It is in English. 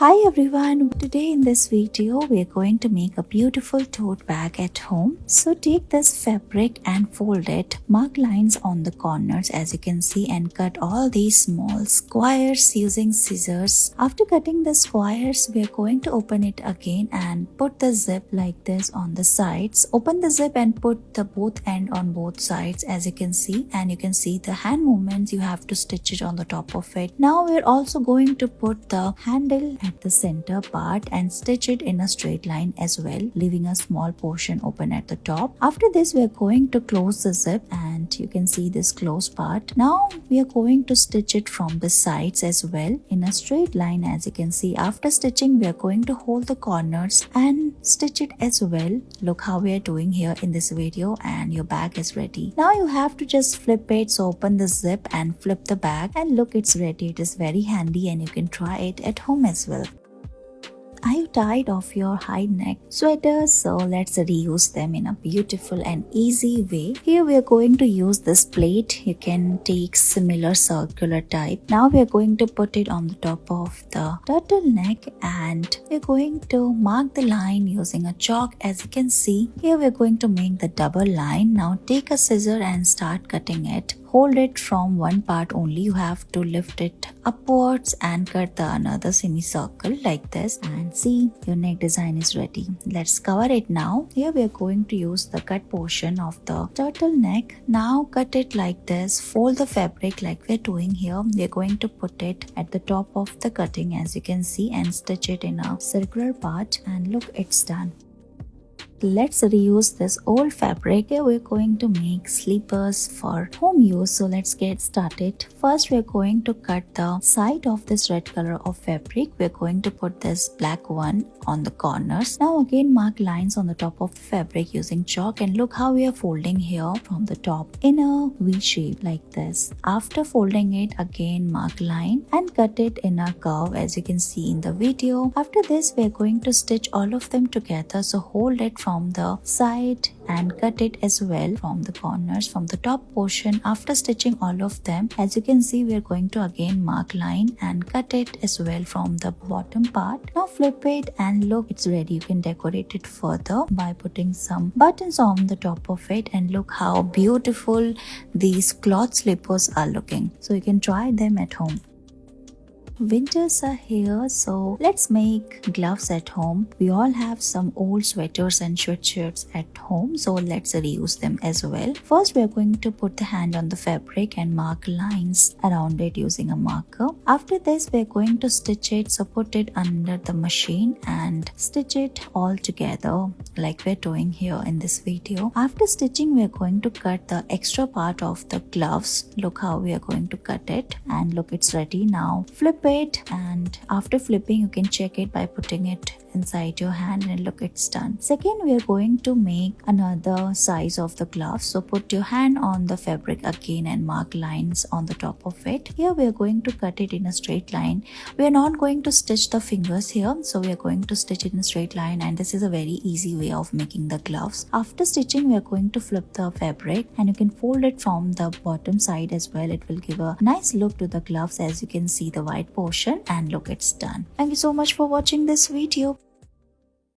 Hi everyone, today in this video we are going to make a beautiful tote bag at home. So take this fabric and fold it, mark lines on the corners as you can see and cut all these small squares using scissors. After cutting the squares we are going to open it again and put the zip like this on the sides. Open the zip and put the both end on both sides as you can see, and you can see the hand movements. You have to stitch it on the top of it. Now we're also going to put the handle at the center part and stitch it in a straight line as well, leaving a small portion open at the top. After this we are going to close the zip and you can see this closed part. Now we are going to stitch it from the sides as well in a straight line as you can see. After stitching we are going to hold the corners and stitch it as well. Look how we are doing here in this video, and your bag is ready. Now you have to just flip it. So open the zip and flip the bag and look, it's ready. It is very handy and you can try it at home as well. Are you tired of your high neck sweaters? So let's reuse them in a beautiful and easy way. Here we are going to use this plate. You can take similar circular type. Now we are going to put it on the top of the turtleneck and we're going to mark the line using a chalk as you can see. Here we are going to make the double line. Now take a scissor and start cutting it. Hold it from one part only. You have to lift it upwards and cut the another semicircle like this, and see, your neck design is ready. Let's cover it now. Here we are going to use the cut portion of the turtleneck. Now cut it like this. Fold the fabric like we're doing here. We're going to put it at the top of the cutting as you can see and stitch it in a circular part, and look, it's done. Let's reuse this old fabric. Here we're going to make slippers for home use. So let's get started. First we're going to cut the side of this red color of fabric. We're going to put this black one on the corners. Now again mark lines on the top of the fabric using chalk, and look how we are folding here from the top in a V shape like this. After folding it, again mark line and cut it in a curve as you can see in the video. After this we're going to stitch all of them together. So hold it from the side and cut it as well from the corners from the top portion. After stitching all of them, as you can see, we are going to again mark line and cut it as well from the bottom part. Now flip it and look, it's ready. You can decorate it further by putting some buttons on the top of it, and look how beautiful these cloth slippers are looking. So you can try them at home. Winters are here, so let's make gloves at home. We all have some old sweaters and sweatshirts at home, so let's reuse them as well. First we are going to put the hand on the fabric and mark lines around it using a marker. After this we are going to stitch it, so put it under the machine and stitch it all together like we're doing here in this video. After stitching we are going to cut the extra part of the gloves. Look how we are going to cut it, and look, it's ready. Now flip it, and after flipping you can check it by putting it inside your hand, and look, it's done. Second we are going to make another size of the glove. So put your hand on the fabric again and mark lines on the top of it. Here we are going to cut it in a straight line. We are not going to stitch the fingers here, so we are going to stitch it in a straight line, and this is a very easy way of making the gloves. After stitching we are going to flip the fabric and you can fold it from the bottom side as well. It will give a nice look to the gloves as you can see the white portion, and look, it's done. Thank you so much for watching this video.